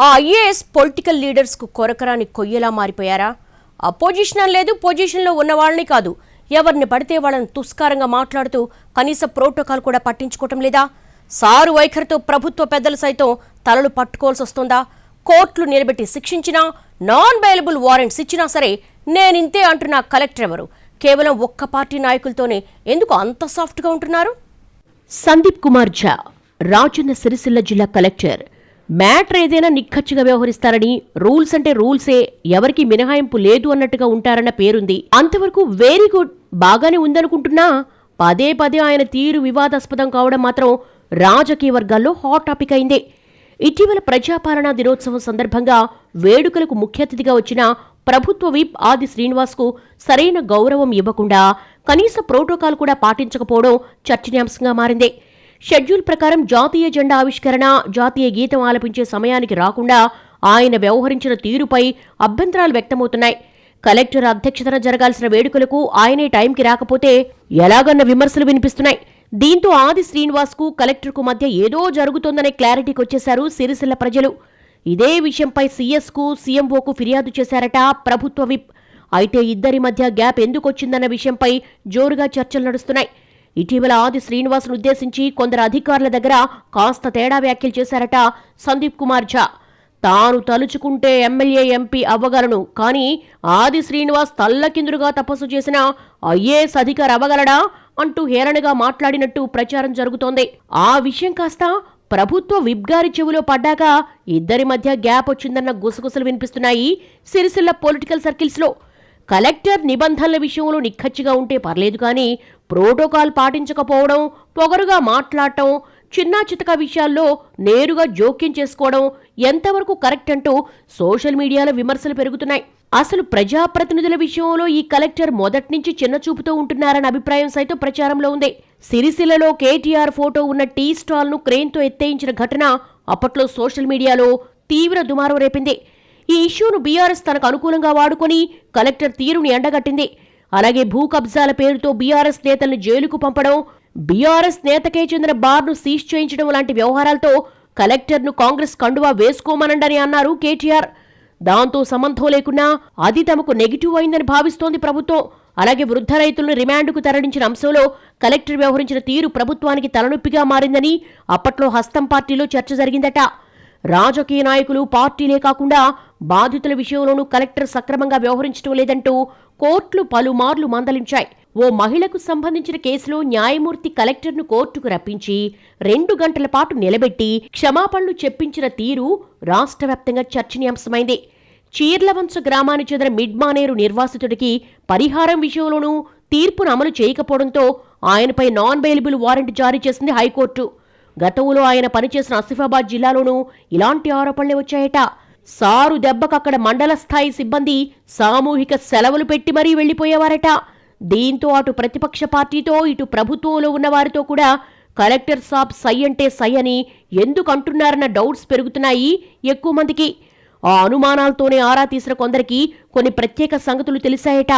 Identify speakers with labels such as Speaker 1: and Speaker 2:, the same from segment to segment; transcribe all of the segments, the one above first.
Speaker 1: ఆ IAS political leaders కు కొరకరాని కొయ్యలా మారిపోయారా? Opposition లేదు, పొజిషన్లో ఉన్న వాళ్ళని కాదు, ఎవరిని పడితే వాళ్ళని తుస్కారంగా మాట్లాడుతూ కనీస ప్రోటోకాల్ కూడా పట్టించుకోవటం లేదా? సారు వైఖరితో ప్రభుత్వ పెద్దలు సైతం తలలు పట్టుకోవాల్సి వస్తుందా? కోర్టులు నిలబెట్టి శిక్షించినా, నాన్ బెయిలబుల్ వారెంట్స్ ఇచ్చినా సరే నేనింతే అంటున్న కలెక్టర్ ఎవరు? కేవలం ఒక్క పార్టీ నాయకులతోనే ఎందుకు అంత సాఫ్ట్గా ఉంటున్నారు? సందీప్ కుమార్ ఝా, రాజన్న సిరిసిల్ల జిల్లా కలెక్టర్. మ్యాటర్ ఏదైనా నిక్కచ్చిగా వ్యవహరిస్తారని, రూల్స్ అంటే రూల్సే, ఎవరికి మినహాయింపు లేదు అన్నట్టుగా ఉంటారన్న పేరుంది. అంతవరకు వెరీ గుడ్, బాగానే ఉందనుకుంటున్నా పదే పదే ఆయన తీరు వివాదాస్పదం కావడం మాత్రం రాజకీయ వర్గాల్లో హాట్ టాపిక్ అయిందే. ఇటీవల ప్రజాపాలనా దినోత్సవం సందర్భంగా వేడుకలకు ముఖ్య అతిథిగా వచ్చిన ప్రభుత్వ విప్ ఆది శ్రీనివాస్కు సరైన గౌరవం ఇవ్వకుండా, కనీస ప్రోటోకాల్ కూడా పాటించకపోవడం చర్చనీయాంశంగా మారింది. షెడ్యూల్ ప్రకారం జాతీయ జెండా ఆవిష్కరణ, జాతీయ గీతం ఆలపించే సమయానికి రాకుండా ఆయన వ్యవహరించిన తీరుపై అభ్యంతరాలు వ్యక్తమవుతున్నాయి. కలెక్టర్ అధ్యక్షతన జరగాల్సిన వేడుకలకు ఆయనే టైంకి రాకపోతే ఎలాగన్న విమర్శలు వినిపిస్తున్నాయి. దీంతో ఆది శ్రీనివాస్కు కలెక్టర్కు మధ్య ఏదో జరుగుతోందనే క్లారిటీకి వచ్చేశారు సిరిసిల్ల ప్రజలు. ఇదే విషయంపై సీఎస్కు, సీఎంఓకు ఫిర్యాదు చేశారట ప్రభుత్వ విప్. అయితే ఇద్దరి మధ్య గ్యాప్ ఎందుకొచ్చిందన్న విషయంపై జోరుగా చర్చలు నడుస్తున్నాయి. ఇటీవల ఆది శ్రీనివాస్ను ఉద్దేశించి కొందరు అధికారుల దగ్గర కాస్త తేడా వ్యాఖ్యలు చేశారట సందీప్ కుమార్ ఝా. తాను తలుచుకుంటే ఎమ్మెల్యే, ఎంపీ అవ్వగలను, కానీ ఆది శ్రీనివాస్ తల్లకిందులుగా తపస్సు చేసిన ఐఏఎస్ అధికారి అవ్వగలడా అంటూ హేళనగా మాట్లాడినట్టు ప్రచారం జరుగుతోంది. ఆ విషయం కాస్త ప్రభుత్వ విప్ గారి చెవిలో పడ్డాక ఇద్దరి మధ్య గ్యాప్ వచ్చిందన్న గుసగుసలు వినిపిస్తున్నాయి సిరిసిల్ల పొలిటికల్ సర్కిల్స్లో. కలెక్టర్ నిబంధనల విషయంలో నిక్కచ్చిగా ఉంటే పర్లేదు, కానీ ప్రోటోకాల్ పాటించకపోవడం, పొగరుగా మాట్లాడటం, చిన్నా చితక విషయాల్లో నేరుగా జోక్యం చేసుకోవడం ఎంతవరకు కరెక్ట్ అంటూ సోషల్ మీడియాలో విమర్శలు పెరుగుతున్నాయి. అసలు ప్రజాప్రతినిధుల విషయంలో ఈ కలెక్టర్ మొదటి నుంచి చిన్నచూపుతూ ఉంటున్నారన్న అభిప్రాయం సైతం ప్రచారంలో ఉంది. సిరిసిల్లలో కేటీఆర్ ఫోటో ఉన్న టీ స్టాల్ను క్రేన్తో ఎత్తేయించిన ఘటన అప్పట్లో సోషల్ మీడియాలో తీవ్ర దుమారం రేపింది. ఈ ఇష్యూను బీఆర్ఎస్ తనకు అనుకూలంగా వాడుకొని కలెక్టర్ తీరుని ఎండగట్టింది. అలాగే భూ కబ్జాల పేరుతో బీఆర్ఎస్ నేతల్ని జైలుకు పంపడం, బీఆర్ఎస్ నేతకే చెందిన బార్ను సీజ్ చేయించడం లాంటి వ్యవహారాలతో కలెక్టర్ను కాంగ్రెస్ కండువా వేసుకోమనండని అన్నారు కేటీఆర్. దాంతో సంబంధం లేకున్నా అది తమకు నెగిటివ్ అయిందని భావిస్తోంది ప్రభుత్వం. అలాగే వృద్ధ రైతులను రిమాండ్కు తరలించిన అంశంలో కలెక్టర్ వ్యవహరించిన తీరు ప్రభుత్వానికి తలనొప్పిగా మారిందని అప్పట్లో హస్తం పార్టీలో చర్చ జరిగిందట. రాజకీయ నాయకులు, పార్టీలే కాకుండా బాధితుల విషయంలోనూ కలెక్టర్ సక్రమంగా వ్యవహరించడం లేదంటూ కోర్టులు పలుమార్లు మందలించాయి. ఓ మహిళకు సంబంధించిన కేసులో న్యాయమూర్తి కలెక్టర్ను కోర్టుకు రప్పించి 2 గంటల పాటు నిలబెట్టి క్షమాపణలు చెప్పించిన తీరు రాష్ట్ర వ్యాప్తంగా చర్చనీయాంశమైంది. చీర్లవంచ గ్రామానికి చెందిన మిడ్మానేరు నిర్వాసితుడికి పరిహారం విషయంలోనూ తీర్పును అమలు చేయకపోవడంతో ఆయనపై నాన్ బెయిలబుల్ వారెంట్ జారీ చేసింది హైకోర్టు. గతంలో ఆయన పనిచేసిన ఆసిఫాబాద్ జిల్లాలోనూ ఇలాంటి ఆరోపణలే వచ్చాయట. సారు దెబ్బకక్కడ మండల స్థాయి సిబ్బంది సామూహిక సెలవులు పెట్టి మరీ వెళ్లిపోయేవారట. దీంతో అటు ప్రతిపక్ష పార్టీతో, ఇటు ప్రభుత్వంలో ఉన్నవారితో కూడా కలెక్టర్ సాబ్ సై అంటే సై అని ఎందుకు అంటున్నారన్న డౌట్స్ పెరుగుతున్నాయి ఎక్కువ మందికి. ఆ అనుమానాలతోనే ఆరా తీసిన కొందరికి కొన్ని ప్రత్యేక సంగతులు తెలిసాయట.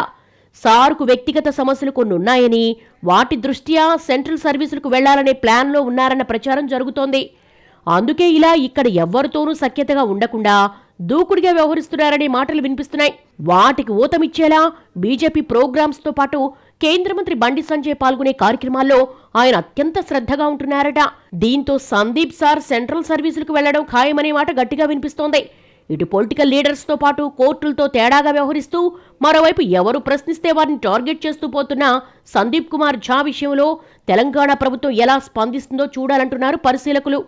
Speaker 1: సార్కు వ్యక్తిగత సమస్యలు కొన్ని ఉన్నాయని, వాటి దృష్ట్యా సెంట్రల్ సర్వీసులకు వెళ్లాలనే ప్లాన్లో ఉన్నారన్న ప్రచారం జరుగుతోంది. అందుకే ఇలా ఇక్కడ ఎవ్వరితోనూ సఖ్యతగా ఉండకుండా దూకుడిగా వ్యవహరిస్తున్నారనే మాటలు వినిపిస్తున్నాయి. వాటికి ఊతమిచ్చేలా బీజేపీ ప్రోగ్రామ్స్తో పాటు కేంద్ర మంత్రి బండి సంజయ్ పాల్గొనే కార్యక్రమాల్లో ఆయన అత్యంత శ్రద్ధగా ఉంటున్నారట. దీంతో సందీప్ సార్ సెంట్రల్ సర్వీసులకు వెళ్లడం ఖాయమనే మాట గట్టిగా వినిపిస్తోంది. ఇటు పొలిటికల్ లీడర్స్తో పాటు కోర్టులతో తేడాగా వ్యవహరిస్తూ, మరోవైపు ఎవరు ప్రశ్నిస్తే వారిని టార్గెట్ చేస్తూ పోతున్న సందీప్ కుమార్ ఝా విషయంలో తెలంగాణ ప్రభుత్వం ఎలా స్పందిస్తుందో చూడాలంటున్నారు పరిశీలకులు.